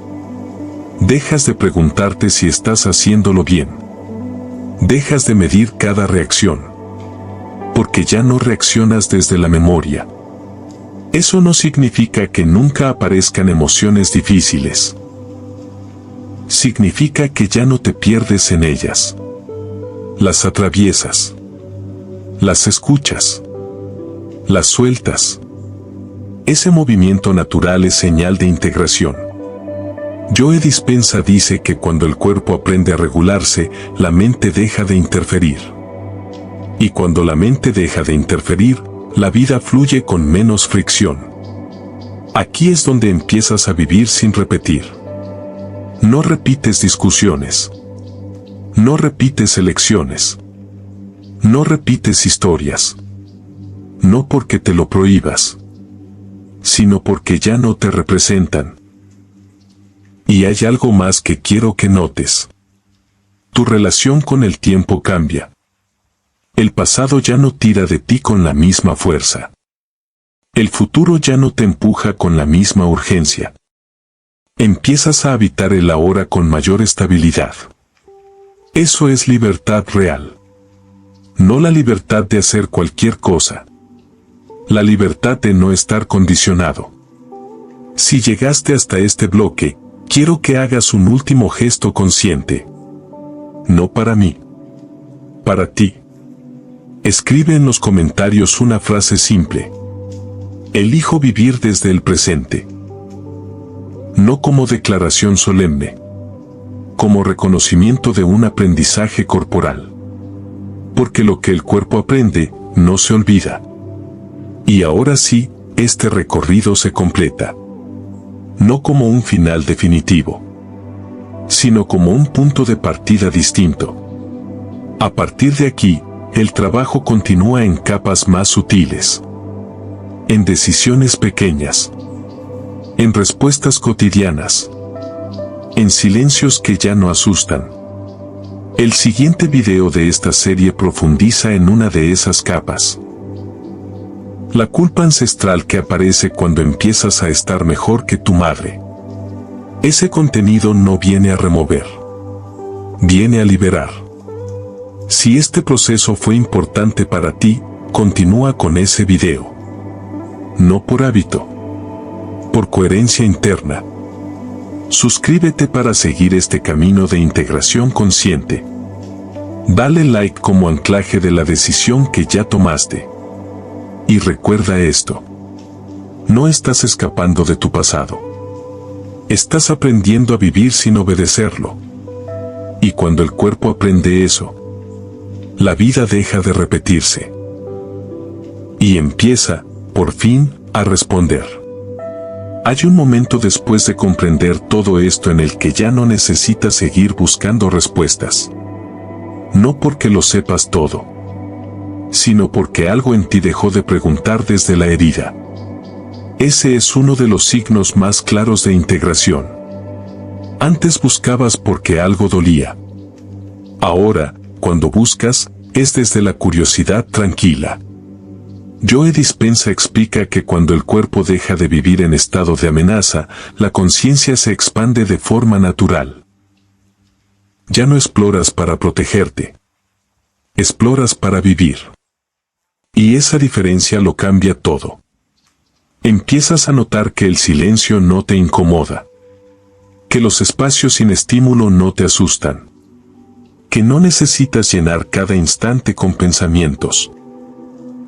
Dejas de preguntarte si estás haciéndolo bien. Dejas de medir cada reacción. Porque ya no reaccionas desde la memoria. Eso no significa que nunca aparezcan emociones difíciles. Significa que ya no te pierdes en ellas. Las atraviesas. Las escuchas. Las sueltas. Ese movimiento natural es señal de integración. Joe Dispenza dice que cuando el cuerpo aprende a regularse, la mente deja de interferir. Y cuando la mente deja de interferir, la vida fluye con menos fricción. Aquí es donde empiezas a vivir sin repetir. No repites discusiones. No repites elecciones. No repites historias. No porque te lo prohíbas, sino porque ya no te representan. Y hay algo más que quiero que notes. Tu relación con el tiempo cambia. El pasado ya no tira de ti con la misma fuerza. El futuro ya no te empuja con la misma urgencia. Empiezas a habitar el ahora con mayor estabilidad. Eso es libertad real. No la libertad de hacer cualquier cosa. La libertad de no estar condicionado. Si llegaste hasta este bloque, quiero que hagas un último gesto consciente. No para mí. Para ti. Escribe en los comentarios una frase simple. Elijo vivir desde el presente. No como declaración solemne. Como reconocimiento de un aprendizaje corporal. Porque lo que el cuerpo aprende, no se olvida. Y ahora sí, este recorrido se completa. No como un final definitivo, sino como un punto de partida distinto. A partir de aquí, el trabajo continúa en capas más sutiles. En decisiones pequeñas. En respuestas cotidianas. En silencios que ya no asustan. El siguiente video de esta serie profundiza en una de esas capas. La culpa ancestral que aparece cuando empiezas a estar mejor que tu madre. Ese contenido no viene a remover. Viene a liberar. Si este proceso fue importante para ti, continúa con ese video. No por hábito. Por coherencia interna. Suscríbete para seguir este camino de integración consciente. Dale like como anclaje de la decisión que ya tomaste. Y recuerda esto. No estás escapando de tu pasado. Estás aprendiendo a vivir sin obedecerlo. Y cuando el cuerpo aprende eso, la vida deja de repetirse. Y empieza, por fin, a responder. Hay un momento después de comprender todo esto en el que ya no necesitas seguir buscando respuestas. No porque lo sepas todo, sino porque algo en ti dejó de preguntar desde la herida. Ese es uno de los signos más claros de integración. Antes buscabas porque algo dolía. Ahora, cuando buscas, es desde la curiosidad tranquila. Joe Dispenza explica que cuando el cuerpo deja de vivir en estado de amenaza, la conciencia se expande de forma natural. Ya no exploras para protegerte. Exploras para vivir. Y esa diferencia lo cambia todo. Empiezas a notar que el silencio no te incomoda. Que los espacios sin estímulo no te asustan. Que no necesitas llenar cada instante con pensamientos.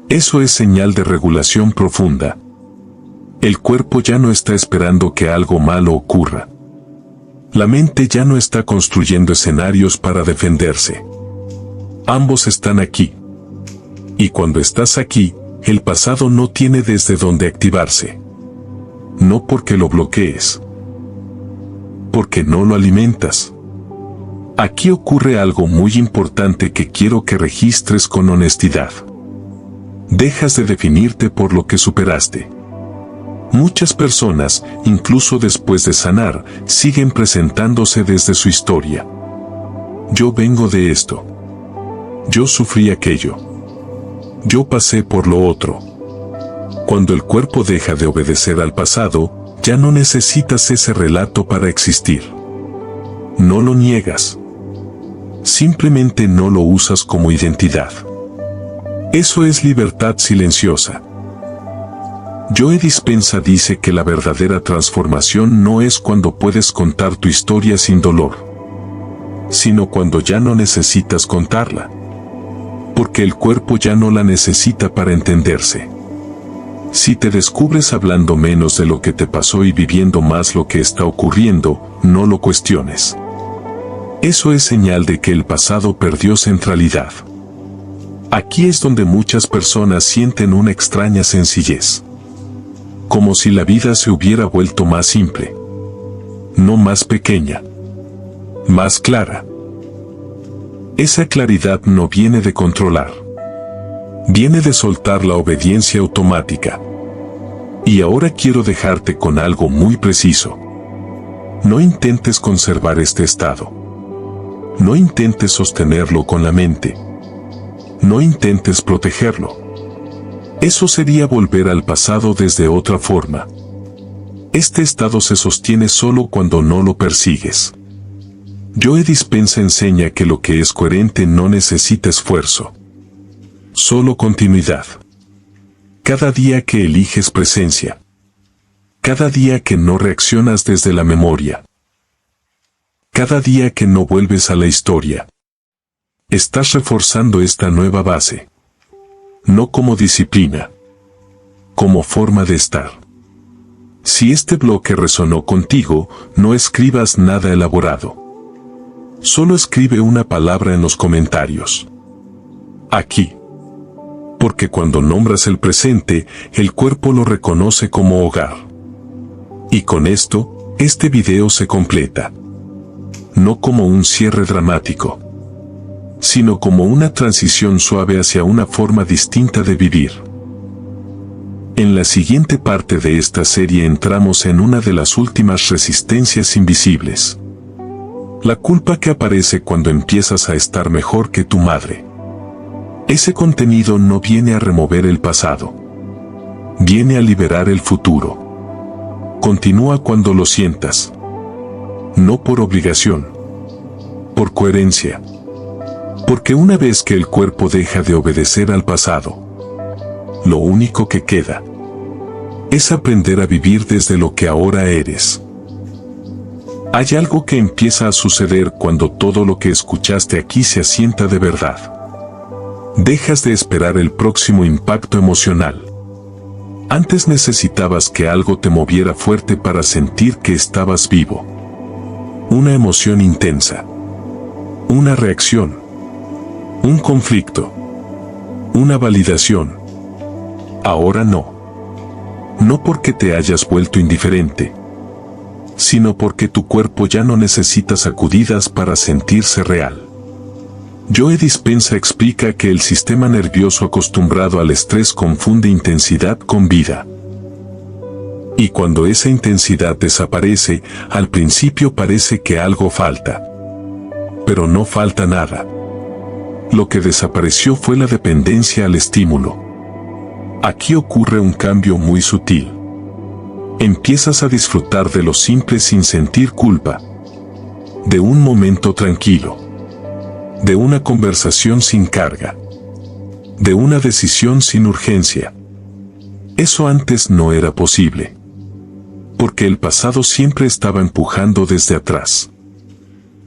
Eso es señal de regulación profunda. El cuerpo ya no está esperando que algo malo ocurra. La mente ya no está construyendo escenarios para defenderse. Ambos están aquí. Y cuando estás aquí, el pasado no tiene desde dónde activarse. No porque lo bloquees. Porque no lo alimentas. Aquí ocurre algo muy importante que quiero que registres con honestidad. Dejas de definirte por lo que superaste. Muchas personas, incluso después de sanar, siguen presentándose desde su historia. Yo vengo de esto. Yo sufrí aquello. Yo pasé por lo otro. Cuando el cuerpo deja de obedecer al pasado, ya no necesitas ese relato para existir. No lo niegas. Simplemente no lo usas como identidad. Eso es libertad silenciosa. Joe Dispenza dice que la verdadera transformación no es cuando puedes contar tu historia sin dolor, sino cuando ya no necesitas contarla. Porque el cuerpo ya no la necesita para entenderse. Si te descubres hablando menos de lo que te pasó y viviendo más lo que está ocurriendo, no lo cuestiones. Eso es señal de que el pasado perdió centralidad. Aquí es donde muchas personas sienten una extraña sencillez. Como si la vida se hubiera vuelto más simple. No más pequeña. Más clara. Esa claridad no viene de controlar. Viene de soltar la obediencia automática. Y ahora quiero dejarte con algo muy preciso. No intentes conservar este estado. No intentes sostenerlo con la mente. No intentes protegerlo. Eso sería volver al pasado desde otra forma. Este estado se sostiene solo cuando no lo persigues. Joe Dispenza enseña que lo que es coherente no necesita esfuerzo. Solo continuidad. Cada día que eliges presencia. Cada día que no reaccionas desde la memoria. Cada día que no vuelves a la historia. Estás reforzando esta nueva base. No como disciplina. Como forma de estar. Si este bloque resonó contigo, no escribas nada elaborado. Solo escribe una palabra en los comentarios. Aquí. Porque cuando nombras el presente, el cuerpo lo reconoce como hogar. Y con esto, este video se completa. No como un cierre dramático, sino como una transición suave hacia una forma distinta de vivir. En la siguiente parte de esta serie entramos en una de las últimas resistencias invisibles. La culpa que aparece cuando empiezas a estar mejor que tu madre. Ese contenido no viene a remover el pasado. Viene a liberar el futuro. Continúa cuando lo sientas. No por obligación. Por coherencia. Porque una vez que el cuerpo deja de obedecer al pasado, lo único que queda es aprender a vivir desde lo que ahora eres. Hay algo que empieza a suceder cuando todo lo que escuchaste aquí se asienta de verdad. Dejas de esperar el próximo impacto emocional. Antes necesitabas que algo te moviera fuerte para sentir que estabas vivo. Una emoción intensa. Una reacción. Un conflicto. Una validación. Ahora no. No porque te hayas vuelto indiferente, sino porque tu cuerpo ya no necesita sacudidas para sentirse real. Joe Dispenza explica que el sistema nervioso acostumbrado al estrés confunde intensidad con vida. Y cuando esa intensidad desaparece, al principio parece que algo falta. Pero no falta nada. Lo que desapareció fue la dependencia al estímulo. Aquí ocurre un cambio muy sutil. Empiezas a disfrutar de lo simple sin sentir culpa. De un momento tranquilo. De una conversación sin carga. De una decisión sin urgencia. Eso antes no era posible. Porque el pasado siempre estaba empujando desde atrás.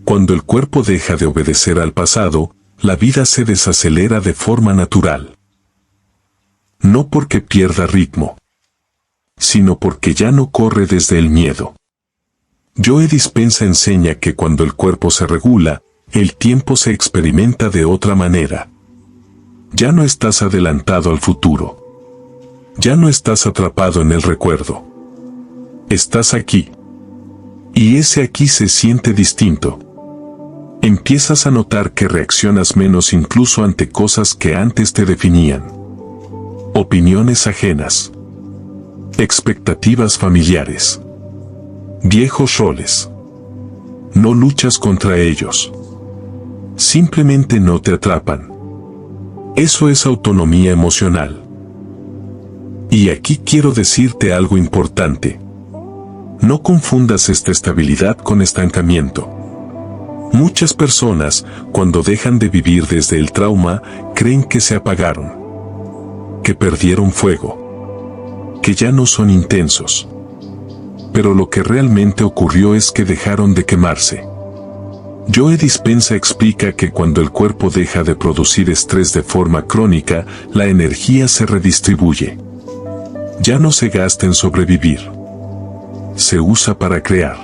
Cuando el cuerpo deja de obedecer al pasado, la vida se desacelera de forma natural. No porque pierda ritmo, sino porque ya no corre desde el miedo. Joe Dispenza enseña que cuando el cuerpo se regula, el tiempo se experimenta de otra manera. Ya no estás adelantado al futuro. Ya no estás atrapado en el recuerdo. Estás aquí. Y ese aquí se siente distinto. Empiezas a notar que reaccionas menos incluso ante cosas que antes te definían. Opiniones ajenas. Expectativas familiares. Viejos roles. No luchas contra ellos. Simplemente no te atrapan. Eso es autonomía emocional. Y aquí quiero decirte algo importante. No confundas esta estabilidad con estancamiento. Muchas personas, cuando dejan de vivir desde el trauma, creen que se apagaron. Que perdieron fuego. Que ya no son intensos. Pero lo que realmente ocurrió es que dejaron de quemarse. Joe Dispenza explica que cuando el cuerpo deja de producir estrés de forma crónica, la energía se redistribuye. Ya no se gasta en sobrevivir. Se usa para crear.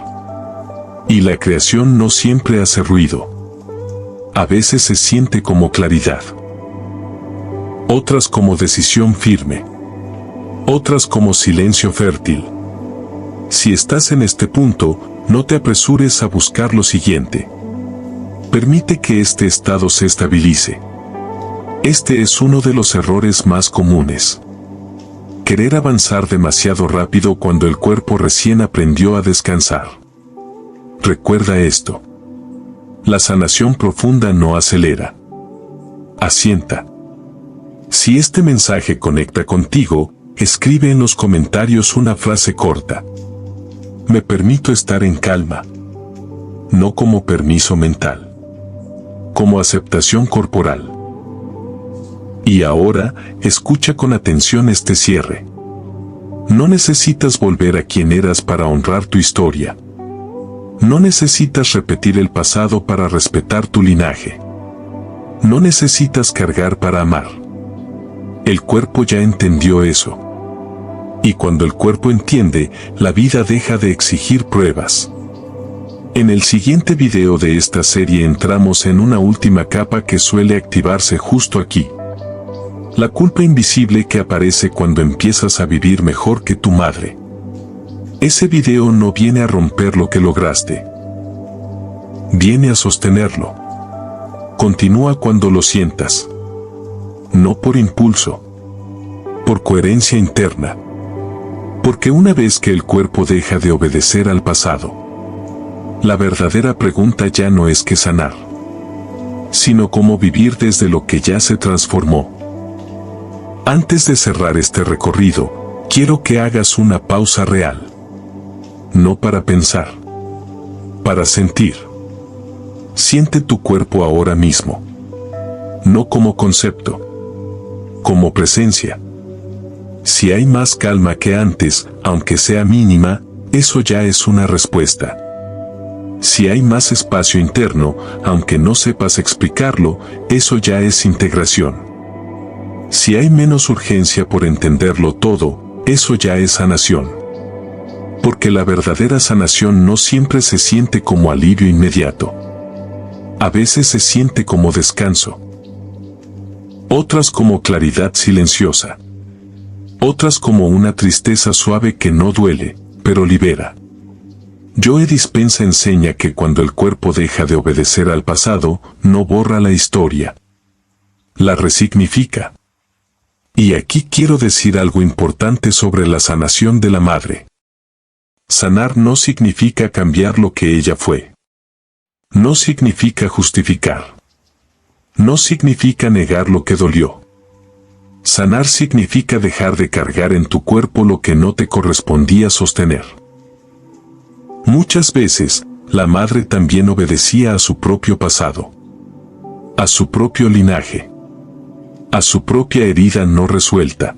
Y la creación no siempre hace ruido. A veces se siente como claridad. Otras como decisión firme. Otras como silencio fértil. Si estás en este punto, no te apresures a buscar lo siguiente. Permite que este estado se estabilice. Este es uno de los errores más comunes. Querer avanzar demasiado rápido cuando el cuerpo recién aprendió a descansar. Recuerda esto. La sanación profunda no acelera. Asienta. Si este mensaje conecta contigo, escribe en los comentarios una frase corta. Me permito estar en calma. No como permiso mental. Como aceptación corporal. Y ahora, escucha con atención este cierre. No necesitas volver a quien eras para honrar tu historia. No necesitas repetir el pasado para respetar tu linaje. No necesitas cargar para amar. El cuerpo ya entendió eso. Y cuando el cuerpo entiende, la vida deja de exigir pruebas. En el siguiente video de esta serie entramos en una última capa que suele activarse justo aquí. La culpa invisible que aparece cuando empiezas a vivir mejor que tu madre. Ese video no viene a romper lo que lograste. Viene a sostenerlo. Continúa cuando lo sientas. No por impulso. Por coherencia interna. Porque una vez que el cuerpo deja de obedecer al pasado, La verdadera pregunta ya no es qué sanar, sino cómo vivir desde lo que ya se transformó. Antes de cerrar este recorrido, quiero que hagas una pausa real. No para pensar, para sentir. Siente tu cuerpo ahora mismo. No como concepto, como presencia. Si hay más calma que antes, aunque sea mínima, eso ya es una respuesta. Si hay más espacio interno, aunque no sepas explicarlo, eso ya es integración. Si hay menos urgencia por entenderlo todo, eso ya es sanación. Porque la verdadera sanación no siempre se siente como alivio inmediato. A veces se siente como descanso. Otras como claridad silenciosa. Otras como una tristeza suave que no duele, pero libera. Joe Dispenza enseña que cuando el cuerpo deja de obedecer al pasado, no borra la historia. La resignifica. Y aquí quiero decir algo importante sobre la sanación de la madre. Sanar no significa cambiar lo que ella fue. No significa justificar. No significa negar lo que dolió. Sanar significa dejar de cargar en tu cuerpo lo que no te correspondía sostener. Muchas veces, la madre también obedecía a su propio pasado, a su propio linaje, a su propia herida no resuelta.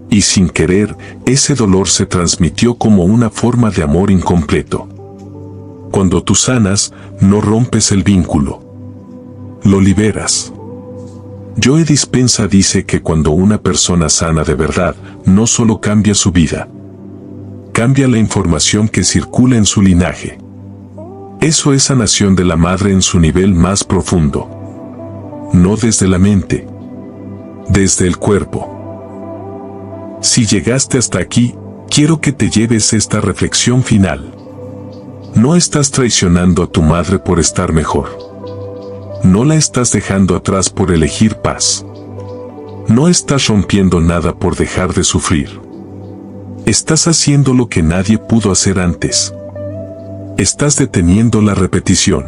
Y sin querer, ese dolor se transmitió como una forma de amor incompleto. Cuando tú sanas, no rompes el vínculo. Lo liberas. Joe Dispenza dice que cuando una persona sana de verdad, no solo cambia su vida, cambia la información que circula en su linaje. Eso es sanación de la madre en su nivel más profundo. No desde la mente, desde el cuerpo. Si llegaste hasta aquí, quiero que te lleves esta reflexión final. No estás traicionando a tu madre por estar mejor. No la estás dejando atrás por elegir paz. No estás rompiendo nada por dejar de sufrir. Estás haciendo lo que nadie pudo hacer antes. Estás deteniendo la repetición.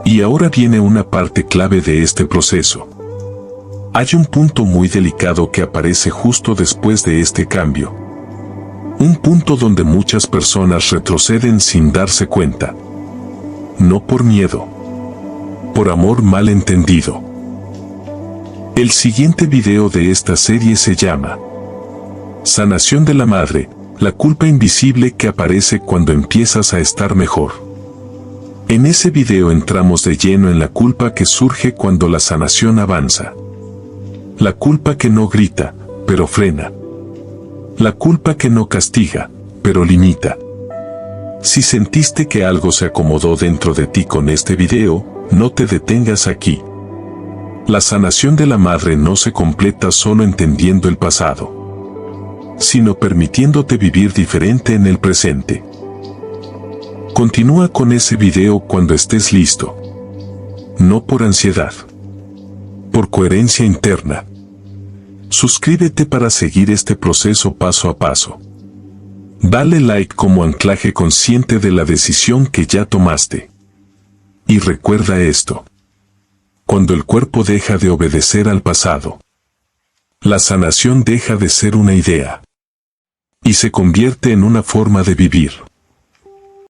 Y ahora viene una parte clave de este proceso. Hay un punto muy delicado que aparece justo después de este cambio. Un punto donde muchas personas retroceden sin darse cuenta. No por miedo. Por amor mal entendido. El siguiente video de esta serie se llama Sanación de la madre, la culpa invisible que aparece cuando empiezas a estar mejor. En ese video entramos de lleno en la culpa que surge cuando la sanación avanza. La culpa que no grita, pero frena. La culpa que no castiga, pero limita. Si sentiste que algo se acomodó dentro de ti con este video, no te detengas aquí. La sanación de la madre no se completa solo entendiendo el pasado, sino permitiéndote vivir diferente en el presente. Continúa con ese video cuando estés listo. No por ansiedad, por coherencia interna. Suscríbete para seguir este proceso paso a paso. Dale like como anclaje consciente de la decisión que ya tomaste. Y recuerda esto. Cuando el cuerpo deja de obedecer al pasado, la sanación deja de ser una idea y se convierte en una forma de vivir.